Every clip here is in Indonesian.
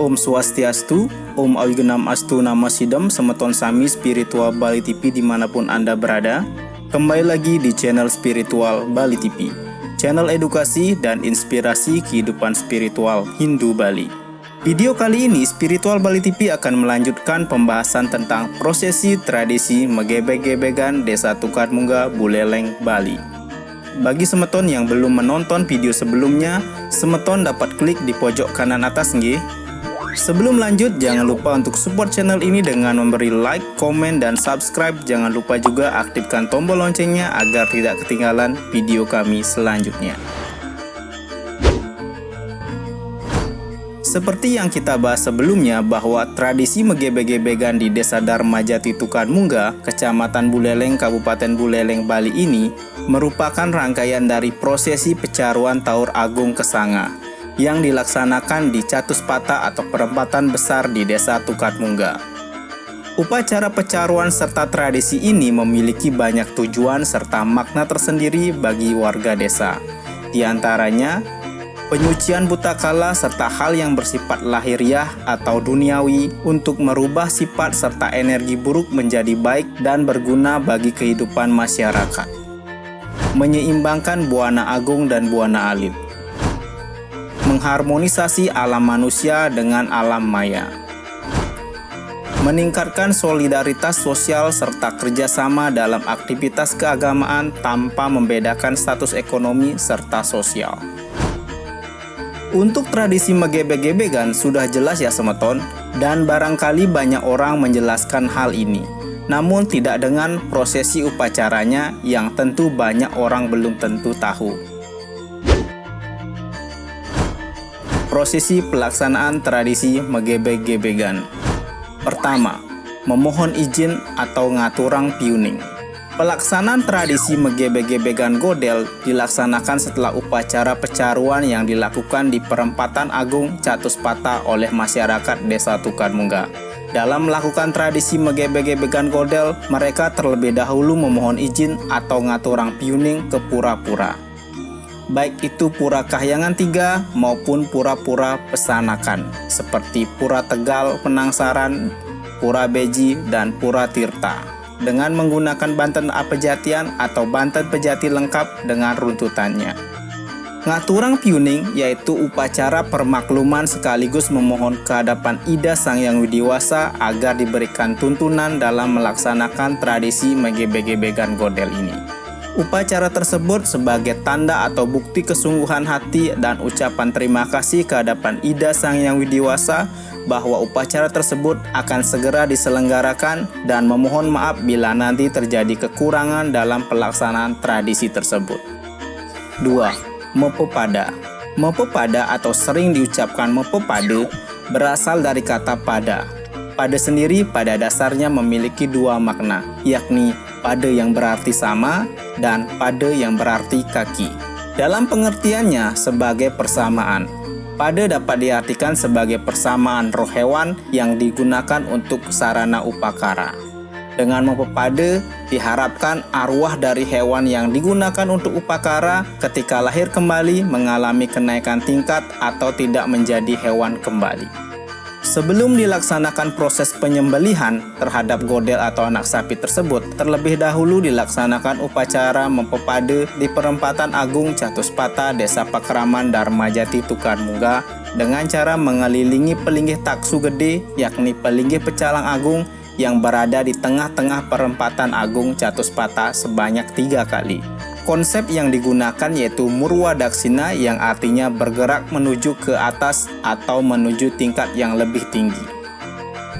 Om Swastiastu, Om Awigenam Astu Nama Sidam, Semeton Sami Spiritual Bali TV dimanapun Anda berada. Kembali lagi di channel Spiritual Bali TV, channel edukasi dan inspirasi kehidupan spiritual Hindu Bali. Video kali ini Spiritual Bali TV akan melanjutkan pembahasan tentang prosesi tradisi Megebeg-gebegan Desa Tukarmunga, Buleleng, Bali. Bagi semeton yang belum menonton video sebelumnya, semeton dapat klik di pojok kanan atas nggih. Sebelum lanjut, jangan lupa untuk support channel ini dengan memberi like, komen, dan subscribe. Jangan lupa juga aktifkan tombol loncengnya agar tidak ketinggalan video kami selanjutnya. Seperti yang kita bahas sebelumnya bahwa tradisi Megebeg-gebegan di Desa Dharmajati Tukarmunga, Kecamatan Buleleng, Kabupaten Buleleng, Bali ini merupakan rangkaian dari prosesi pecaruan Taur Agung Kesanga yang dilaksanakan di Catuspata atau perempatan besar di Desa Tukarmunga. Upacara pecaruan serta tradisi ini memiliki banyak tujuan serta makna tersendiri bagi warga desa. Di antaranya, penyucian buta kala serta hal yang bersifat lahiriah atau duniawi untuk merubah sifat serta energi buruk menjadi baik dan berguna bagi kehidupan masyarakat. Menyeimbangkan buana agung dan buana alit. Mengharmonisasi alam manusia dengan alam maya. Meningkatkan solidaritas sosial serta kerjasama dalam aktivitas keagamaan tanpa membedakan status ekonomi serta sosial. Untuk tradisi Megebeg-gebegan sudah jelas ya semeton, dan barangkali banyak orang menjelaskan hal ini. Namun tidak dengan prosesi upacaranya yang tentu banyak orang belum tentu tahu. Prosesi pelaksanaan tradisi Megebeg-gebegan. Pertama, memohon izin atau ngaturang piuning. Pelaksanaan tradisi Megebeg-gebegan Godel dilaksanakan setelah upacara pecaruan yang dilakukan di Perempatan Agung Catuspata oleh masyarakat Desa Tukarmunga. Dalam melakukan tradisi Megebeg-gebegan Godel, mereka terlebih dahulu memohon izin atau ngaturang piuning ke pura-pura. Baik itu Pura Kahyangan 3 maupun pura-pura pesanakan, seperti Pura Tegal Penangsaran, Pura Beji, dan Pura Tirta, dengan menggunakan banten apejatian atau banten pejati lengkap dengan runtutannya. Ngaturang piuning yaitu upacara permakluman sekaligus memohon kehadapan Ida Sang Hyang Widiwasa agar diberikan tuntunan dalam melaksanakan tradisi Megebeg-gebegan Godel ini. Upacara tersebut sebagai tanda atau bukti kesungguhan hati dan ucapan terima kasih kehadapan Ida Sang Hyang Widiwasa bahwa upacara tersebut akan segera diselenggarakan dan memohon maaf bila nanti terjadi kekurangan dalam pelaksanaan tradisi tersebut. 2. Mepepada. Mepepada atau sering diucapkan mepepade berasal dari kata pada. Pada sendiri pada dasarnya memiliki dua makna, yakni pada yang berarti sama dan pada yang berarti kaki. Dalam pengertiannya sebagai persamaan, pada dapat diartikan sebagai persamaan roh hewan yang digunakan untuk sarana upakara. Dengan mempepade, diharapkan arwah dari hewan yang digunakan untuk upakara ketika lahir kembali mengalami kenaikan tingkat atau tidak menjadi hewan kembali. Sebelum dilaksanakan proses penyembelihan terhadap godel atau anak sapi tersebut, terlebih dahulu dilaksanakan upacara mempepade di Perempatan Agung Catuspata Desa Pakraman Dharmajati Tukarmunga dengan cara mengelilingi pelinggih taksu gede, yakni pelinggih pecalang agung yang berada di tengah-tengah Perempatan Agung Catuspata sebanyak 3 kali. Konsep yang digunakan yaitu Murwa Daksina yang artinya bergerak menuju ke atas atau menuju tingkat yang lebih tinggi.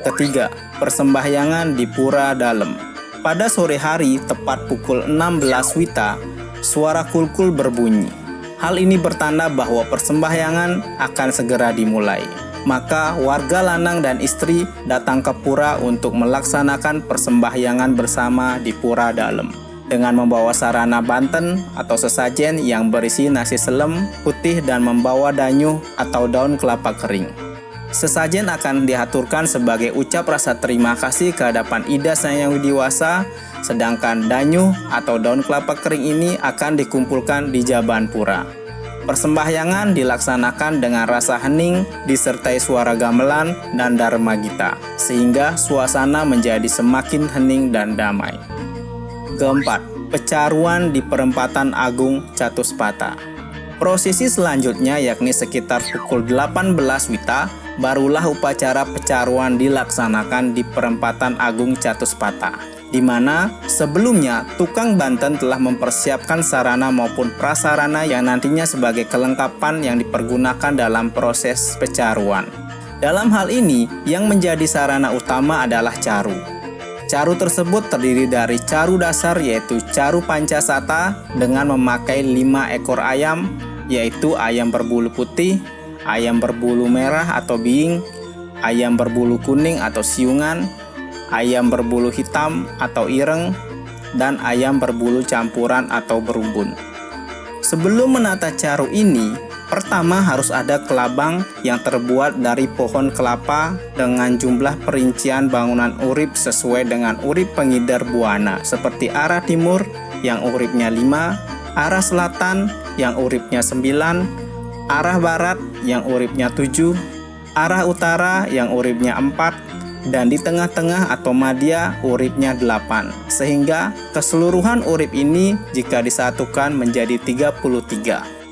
Ketiga, persembahyangan di Pura Dalem. Pada sore hari tepat pukul 16 Wita, suara kulkul berbunyi. Hal ini bertanda bahwa persembahyangan akan segera dimulai. Maka warga lanang dan istri datang ke pura untuk melaksanakan persembahyangan bersama di Pura Dalem dengan membawa sarana banten atau sesajen yang berisi nasi selem putih dan membawa danyuh atau daun kelapa kering. Sesajen akan diaturkan sebagai ucap rasa terima kasih kehadapan Ida Sang Hyang Widiwasa, sedangkan danyuh atau daun kelapa kering ini akan dikumpulkan di Jaban Pura. Persembahyangan dilaksanakan dengan rasa hening disertai suara gamelan dan dharma gita, sehingga suasana menjadi semakin hening dan damai. Keempat, pecaruan di Perempatan Agung Catuspata. Prosesi selanjutnya yakni sekitar pukul 18 WITA, barulah upacara pecaruan dilaksanakan di Perempatan Agung Catuspata, di mana sebelumnya tukang Banten telah mempersiapkan sarana maupun prasarana yang nantinya sebagai kelengkapan yang dipergunakan dalam proses pecaruan. Dalam hal ini, yang menjadi sarana utama adalah caru. Caru tersebut terdiri dari caru dasar yaitu caru pancasata dengan memakai 5 ekor ayam, yaitu ayam berbulu putih, ayam berbulu merah atau being, ayam berbulu kuning atau siungan, ayam berbulu hitam atau ireng, dan ayam berbulu campuran atau berumbun. Sebelum menata caru ini, pertama harus ada kelabang yang terbuat dari pohon kelapa dengan jumlah perincian bangunan urip sesuai dengan urip pengidar buana, seperti arah timur yang uripnya 5, arah selatan yang uripnya 9, arah barat yang uripnya 7, arah utara yang uripnya 4, dan di tengah-tengah atau madya uripnya 8, sehingga keseluruhan urip ini jika disatukan menjadi 33.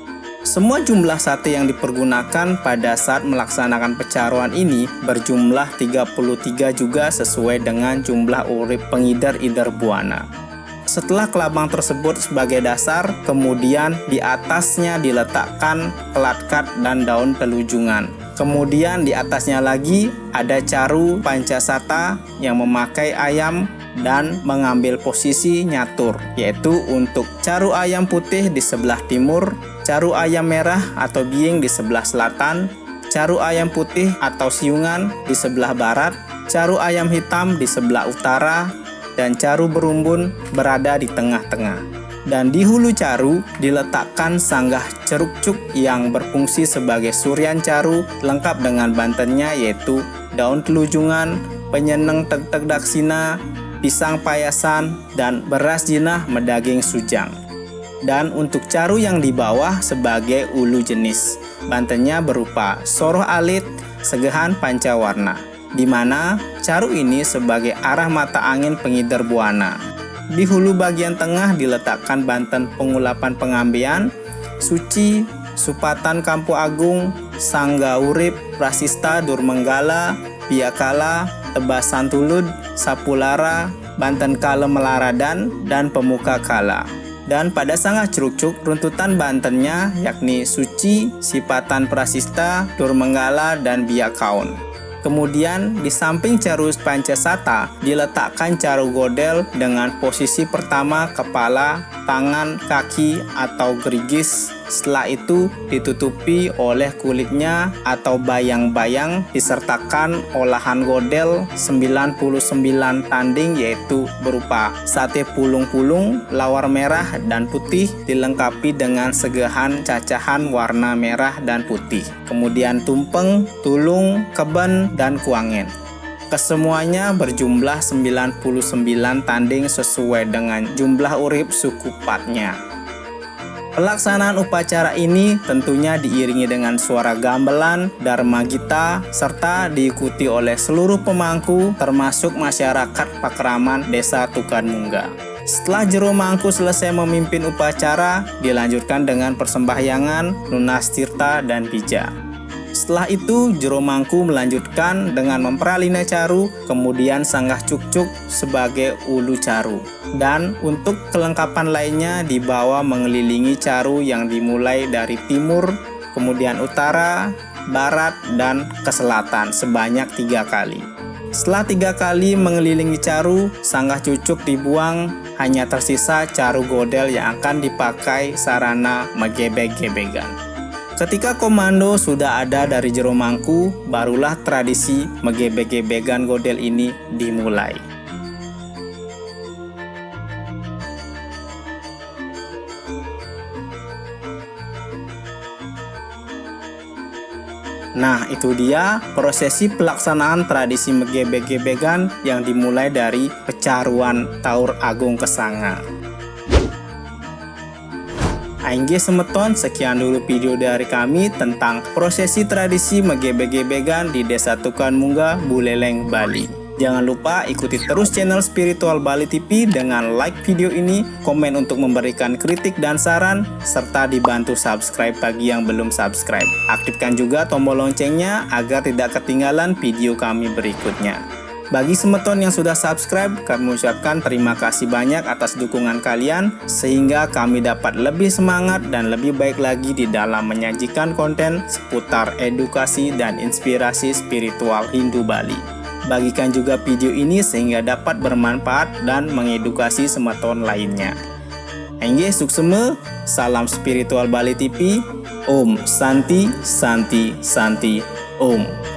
Semua jumlah sate yang dipergunakan pada saat melaksanakan pecaruan ini berjumlah 33 juga sesuai dengan jumlah urip pengidar-idar buana. Setelah kelabang tersebut sebagai dasar, kemudian di atasnya diletakkan pelatkat dan daun telujungan. Kemudian di atasnya lagi ada caru pancasata yang memakai ayam dan mengambil posisi nyatur, yaitu untuk caru ayam putih di sebelah timur, caru ayam merah atau being di sebelah selatan, caru ayam putih atau siungan di sebelah barat, caru ayam hitam di sebelah utara, dan caru berumbun berada di tengah-tengah. Dan di hulu caru diletakkan sanggah ceruk cuk yang berfungsi sebagai surian caru lengkap dengan bantennya yaitu daun telujungan, penyeneng teg-teg daksina, pisang payasan, dan beras jinah medaging sujang. Dan untuk caru yang di bawah sebagai ulu jenis, bantennya berupa soroh alit, segehan pancawarna, di mana caru ini sebagai arah mata angin pengidar buana. Di hulu bagian tengah diletakkan banten pengulapan pengambian, suci, supatan kampu agung, sangga urip, prasista durmenggala, piakala, tebas santulud, sapulara, banten kala melaradan, dan pemuka kala. Dan pada sanggah ceruk-cuk runtutan bantennya yakni suci, sipatan prasista, durmenggala, dan biakaun. Kemudian di samping caru pancasata diletakkan caru godel dengan posisi pertama kepala, tangan, kaki atau gerigis. Setelah itu ditutupi oleh kulitnya atau bayang-bayang disertakan olahan godel 99 tanding yaitu berupa sate pulung-pulung, lawar merah dan putih dilengkapi dengan segehan cacahan warna merah dan putih. Kemudian tumpeng, tulung, keben, dan kuangen. Kesemuanya berjumlah 99 tanding sesuai dengan jumlah urip suku Patnya. Pelaksanaan upacara ini tentunya diiringi dengan suara gamelan, dharma gita, serta diikuti oleh seluruh pemangku termasuk masyarakat Pakraman Desa Tukanmungga. Setelah jero mangku selesai memimpin upacara, dilanjutkan dengan persembahyangan, lunas tirta, dan bija. Setelah itu, jero mangku melanjutkan dengan memperalina caru, kemudian sanggah cuk-cuk sebagai ulu caru. Dan untuk kelengkapan lainnya dibawa mengelilingi caru yang dimulai dari timur, kemudian utara, barat, dan ke selatan sebanyak 3 kali. Setelah 3 kali mengelilingi caru, sanggah cucuk dibuang, hanya tersisa caru godel yang akan dipakai sarana megebek-gebegan. Ketika komando sudah ada dari jero mangku, barulah tradisi megebek-gebegan godel ini dimulai. Nah, itu dia prosesi pelaksanaan tradisi megebek-gebegan yang dimulai dari pecaruan Taur Agung Kesanga. Aingge semeton, sekian dulu video dari kami tentang prosesi tradisi megebe-gebegan di Desa Tukan Munggah, Buleleng, Bali. Jangan lupa ikuti terus channel Spiritual Bali TV dengan like video ini, komen untuk memberikan kritik dan saran, serta dibantu subscribe bagi yang belum subscribe. Aktifkan juga tombol loncengnya agar tidak ketinggalan video kami berikutnya. Bagi semeton yang sudah subscribe, kami ucapkan terima kasih banyak atas dukungan kalian sehingga kami dapat lebih semangat dan lebih baik lagi di dalam menyajikan konten seputar edukasi dan inspirasi spiritual Hindu Bali. Bagikan juga video ini sehingga dapat bermanfaat dan mengedukasi semeton lainnya. Aingge sukseme, salam spiritual Bali TV. Om Santi Santi Santi Om.